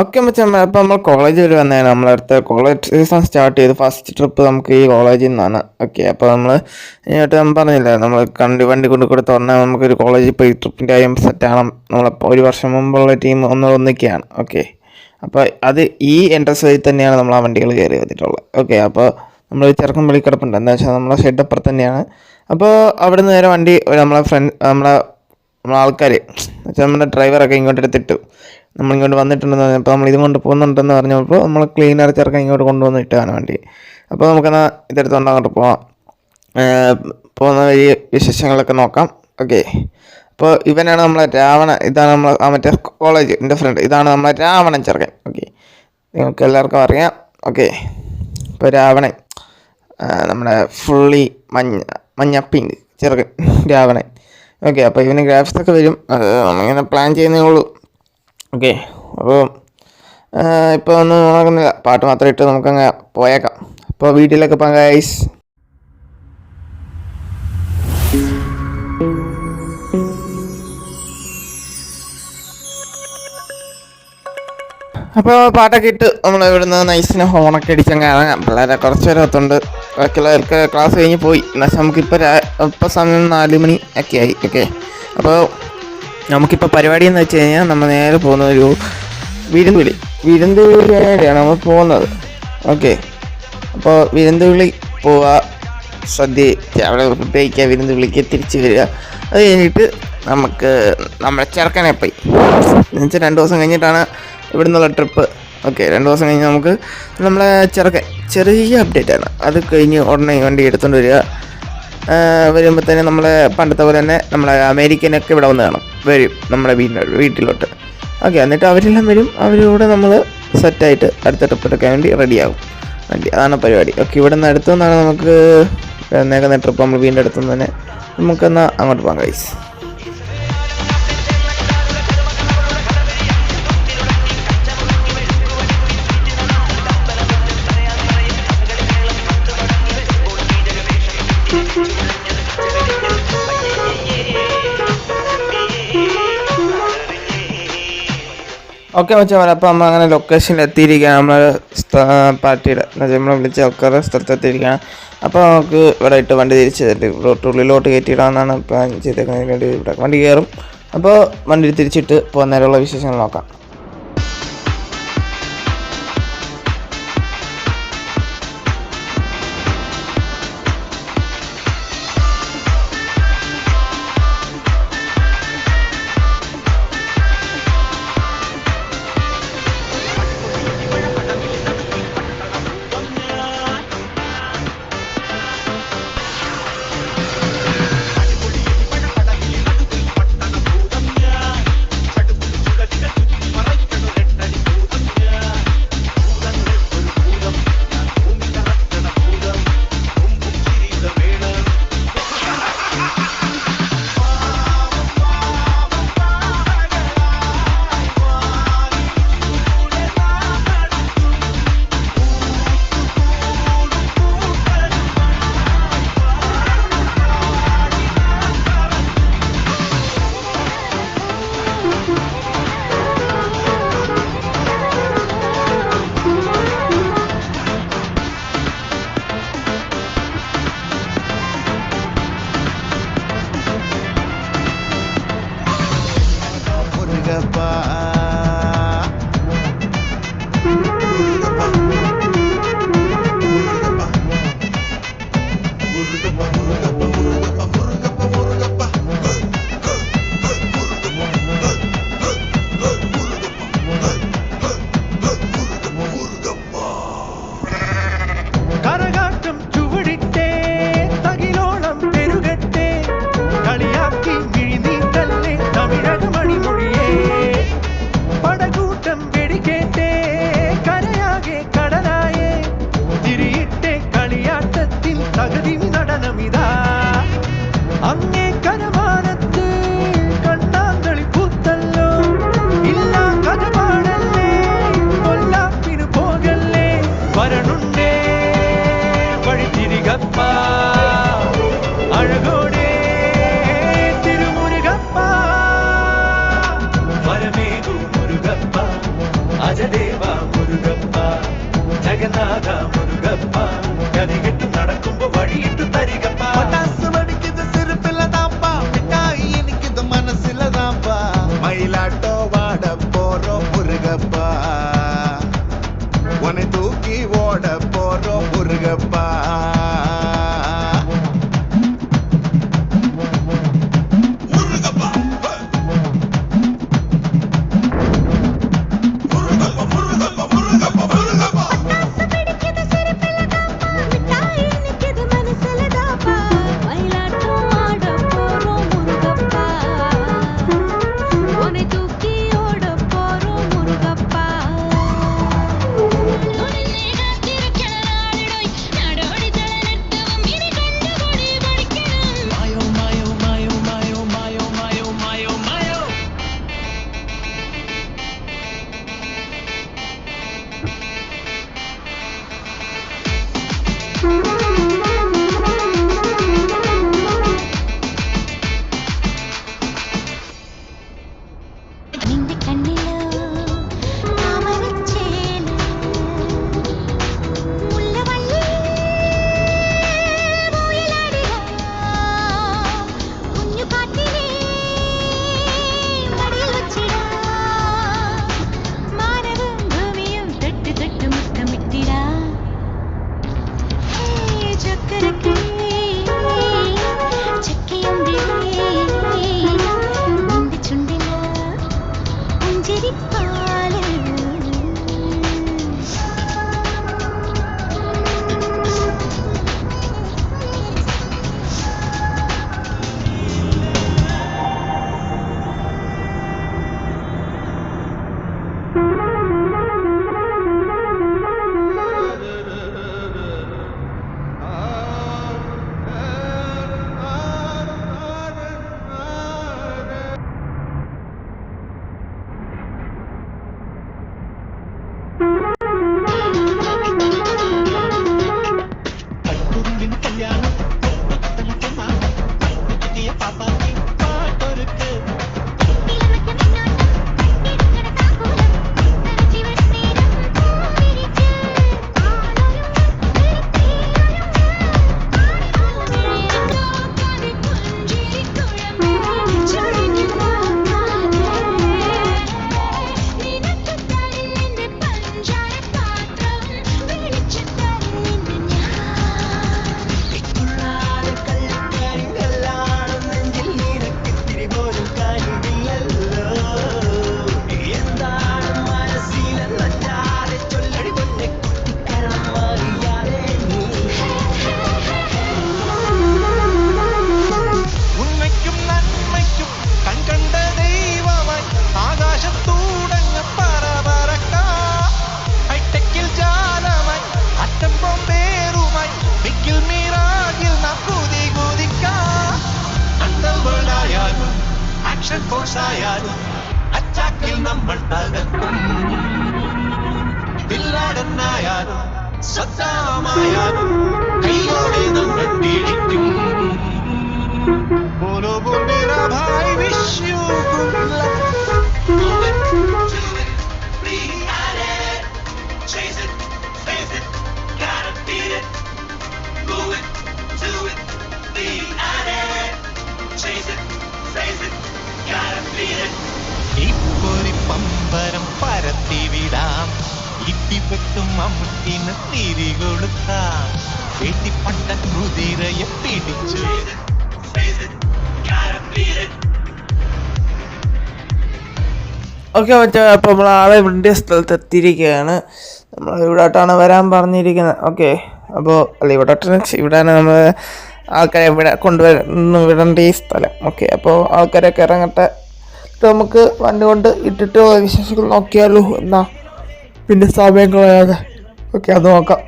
Okay മച്ചാ, അപ്പം നമ്മൾ കോളേജ് വരെ വന്നതാണ്. നമ്മളടുത്ത കോളേജ് സീസൺ സ്റ്റാർട്ട് ചെയ്ത് ഫസ്റ്റ് ട്രിപ്പ് നമുക്ക് ഈ കോളേജിൽ നിന്നാണ്. ഓക്കെ, അപ്പോൾ നമ്മൾ ഇങ്ങോട്ട് ഞാൻ പറഞ്ഞില്ല, നമ്മൾ വണ്ടി കൊണ്ട് കൊടുത്ത് പറഞ്ഞാൽ നമുക്കൊരു കോളേജിൽ പോയി ട്രിപ്പിൻ്റെ കാര്യം സെറ്റാകണം. നമ്മളിപ്പോൾ ഒരു വർഷം മുമ്പുള്ള ടീം ഒന്നിക്കുകയാണ്. ഓക്കെ, അപ്പോൾ അത് ഈ എൻട്രൻസ് വഴി തന്നെയാണ് നമ്മൾ ആ വണ്ടികൾ കയറി വന്നിട്ടുള്ളത്. ഓക്കെ, അപ്പോൾ നമ്മൾ ചെറുക്കം വിളിക്കിടപ്പുണ്ട്. എന്താ വെച്ചാൽ നമ്മളെ ഷെഡ് അപ്പുറത്ത് തന്നെയാണ്. അപ്പോൾ അവിടെ നിന്ന് നേരെ വണ്ടി നമ്മളെ ആൾക്കാർ വെച്ചാൽ നമ്മുടെ ഡ്രൈവറൊക്കെ ഇങ്ങോട്ട് എടുത്തിട്ടു. നമ്മളിങ്ങോട്ട് വന്നിട്ടുണ്ടെന്ന് പറഞ്ഞപ്പോൾ നമ്മൾ ഇത് കൊണ്ട് പോകുന്നുണ്ടെന്ന് പറഞ്ഞപ്പോൾ നമ്മൾ ക്ലീനർ ചെറുക്കൻ ഇങ്ങോട്ട് കൊണ്ടുവന്ന് ഇട്ടാണ് വണ്ടി. അപ്പോൾ നമുക്കെന്നാൽ ഇതെടുത്തുകൊണ്ട് അങ്ങോട്ട് പോവാം. പോകുന്ന വഴി വിശേഷങ്ങളൊക്കെ നോക്കാം. ഓക്കെ, അപ്പോൾ ഇവനാണ് നമ്മളെ ഇതാണ് നമ്മളെ മറ്റേ കോളേജ് എൻ്റെ ഫ്രണ്ട്. ഇതാണ് നമ്മളെ രാവണൻ ചെറുക്കൻ. ഓക്കെ, നിങ്ങൾക്ക് എല്ലാവർക്കും അറിയാം. ഓക്കെ, ഇപ്പോൾ രാവണൻ നമ്മുടെ ഫുള്ളി മഞ്ഞ പിങ്ക് ചെറുക്കൻ രാവണൻ. ഓക്കെ, അപ്പോൾ ഇവന് ഗ്രാഫിക്സൊക്കെ വരും. നമ്മളിങ്ങനെ പ്ലാൻ ചെയ്യുന്നേ ഉള്ളൂ. ഓക്കെ, അപ്പോൾ ഇപ്പോൾ ഒന്നും നോക്കുന്നില്ല, പാട്ട് മാത്രം ഇട്ട് നമുക്കങ്ങ് പോയേക്കാം. അപ്പോൾ വീട്ടിലൊക്കെ പോകാം ഗൈസ്. അപ്പോൾ പാട്ടൊക്കെ ഇട്ട് നമ്മൾ ഇവിടുന്ന് നൈസിന് ഹോണൊക്കെ അടിച്ചങ്ങ് ഇറങ്ങാം. പിള്ളേരെ കുറച്ച് പേരെ ഒത്തുണ്ട്, ബാക്കിയുള്ളവർക്ക് ക്ലാസ് കഴിഞ്ഞ് പോയി. എന്നുവെച്ചാൽ നമുക്കിപ്പോൾ സമയം 4 മണി ഒക്കെ ആയി. ഓക്കെ, അപ്പോൾ നമുക്കിപ്പോൾ പരിപാടി എന്ന് വെച്ച് കഴിഞ്ഞാൽ നമ്മൾ നേരെ പോകുന്ന ഒരു വിരുന്നുവിളിയാണ് നമ്മൾ പോകുന്നത്. ഓക്കെ, അപ്പോൾ വിരുന്നുവിളി പോവുക, സദ്യ അവിടെ ഫുഡ് കഴിക്കുക, വിരുന്നുവിളിക്ക് തിരിച്ച് വരിക. അത് കഴിഞ്ഞിട്ട് നമുക്ക് നമ്മുടെ ചെറുക്കനെ പോയി എന്നുവെച്ചാൽ 2 ദിവസം കഴിഞ്ഞിട്ടാണ് ഇവിടെ നിന്നുള്ള ട്രിപ്പ്. ഓക്കെ, 2 ദിവസം കഴിഞ്ഞ് നമുക്ക് നമ്മളെ ചെറുക്കൻ ചെറിയ അപ്ഡേറ്റാണ്. അത് കഴിഞ്ഞ് ഉടനെ വണ്ടി എടുത്തുകൊണ്ട് വരുമ്പോൾ തന്നെ നമ്മളെ പണ്ടത്തെ പോലെ തന്നെ നമ്മളെ അമേരിക്കനൊക്കെ ഇവിടെ വന്ന് വരും നമ്മുടെ വീട്ടിലോട്ട്. ഓക്കെ, എന്നിട്ട് അവരെല്ലാം വരും. അവരോട് നമ്മൾ സെറ്റായിട്ട് അടുത്ത ട്രിപ്പിലൊക്കെ വേണ്ടി റെഡിയാകും വണ്ടി. അതാണ് പരിപാടി. ഓക്കെ, ഇവിടെ നിന്ന് അടുത്തു നിന്നാണ് നമുക്ക് നേരെ ട്രിപ്പ്. നമ്മൾ വീടിൻ്റെ അടുത്തുനിന്ന് തന്നെ നമുക്കെന്നാൽ അങ്ങോട്ട് പോകാം ഗൈസ്. ഓക്കെ മച്ചാൻ, അപ്പോൾ നമ്മൾ അങ്ങനെ ലൊക്കേഷനിൽ എത്തിയിരിക്കുകയാണ്. നമ്മൾ പാർട്ടിയുടെ നമ്മൾ വിളിച്ച ആൾക്കാരുടെ സ്ഥലത്ത് എത്തിയിരിക്കുകയാണ്. അപ്പോൾ നമുക്ക് ഇവിടെ ഇട്ട് വണ്ടി തിരിച്ച് ഉള്ളിലോട്ട് കയറ്റിയിടാമെന്നാണ് പ്ലാൻ ചെയ്തേക്കുന്നത്. ഇവിടെ വണ്ടി കയറും. അപ്പോൾ വണ്ടി തിരിച്ചിട്ട് പോകാൻ നേരമുള്ള വിശേഷങ്ങൾ നോക്കാം. രാജദേവ മുരുകപ്പ ജഗന്നാഥ മുരുകപ്പ ഗതികെട്ടു നടക്കുമ്പോ വഴിയിട്ടു തരികപ്പ பட்டாசு வெடிக்குது சிரிப்பில்லதாப்பா மிட்டாய் இனிக்குது மனசுலதாப்பா மயிலாட்டோ வாட போறோம் முருகப்பா உன்னை தூக்கி ஓட போறோம் முருகப்பா ഫോഴ്സായാലും അറ്റാക്കിൽ നമ്മൾ തകർക്കും ബില്ലാടനായാലും സദ്ദാമായാലും കൈയോടെ നമ്മൾ പിടിക്കും ബോലോ ബോൽ മേരാ ഭായ് wish you good luck chase it, face it, gotta beat it, move it, do it, be at it, chase it, face it, gotta beat it. ഇപ്പൊരു പമ്പരം പരത്തിവിടാം ഇട്ടിപ്പെട്ടും അമ്മത്തിന് തിരികൊടുക്കാം വെട്ടിപ്പട്ട കുതിരയെ പിടിച്ചു ഓക്കെ മറ്റേ അപ്പോൾ നമ്മൾ ആളെ ഇവിടെ സ്ഥലത്ത് എത്തിയിരിക്കുകയാണ്. നമ്മൾ ഇവിടോട്ടാണ് വരാൻ പറഞ്ഞിരിക്കുന്നത്. ഓക്കെ അപ്പോൾ അല്ല ഇവിടെയാണ് നമ്മൾ ആൾക്കാരെ ഇവിടെ വിടേണ്ട ഈ സ്ഥലം. ഓക്കെ അപ്പോൾ ആൾക്കാരൊക്കെ ഇറങ്ങട്ടെ. നമുക്ക് വണ്ടി കൊണ്ട് ഇട്ടിട്ട് വിശേഷങ്ങൾ നോക്കിയാലോ എന്നാ പിന്നെ സമയം കളയാതെ. ഓക്കെ അത് നോക്കാം.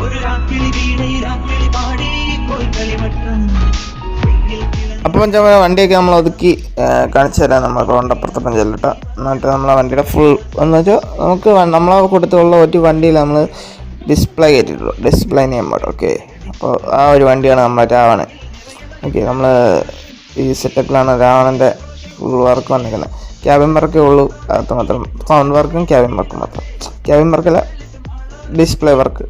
ഒരു രാത്രി വീണ രാത്രി പാടി അപ്പോൾ വണ്ടിയൊക്കെ നമ്മൾ ഒതുക്കി കാണിച്ചു തരാം. നമ്മൾ റോണ്ടപ്പുറത്തപ്പം ചെല്ലിട്ടോ. എന്നിട്ട് നമ്മളെ വണ്ടിയുടെ ഫുൾ എന്ന് വെച്ചാൽ നമുക്ക് നമ്മളെ കൊടുത്തുള്ള ഒരു വണ്ടിയിൽ നമ്മൾ ഡിസ്പ്ലേ കയറ്റിയിട്ടുള്ളൂ. Display name board. ഓക്കെ, അപ്പോൾ ആ ഒരു വണ്ടിയാണ് നമ്മളെ രാവണൻ. ഓക്കെ, നമ്മൾ ഈ സെറ്റപ്പിലാണ് രാവണൻ്റെ ഫുൾ വർക്ക് വന്നിരിക്കുന്നത്. ക്യാബിൻ വർക്കേ ഉള്ളൂ, അത് മാത്രം. സൗണ്ട് വർക്കും ക്യാബിൻ വർക്കും മാത്രം. ക്യാബിൻ വർക്കല്ല, ഡിസ്പ്ലേ വർക്ക്,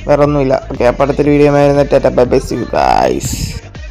വേറെ ഒന്നുമില്ല. ഓക്കെ, അപ്പോൾ അടുത്തൊരു വീഡിയോ ആയിരുന്നു. Tata bye bye, see you guys.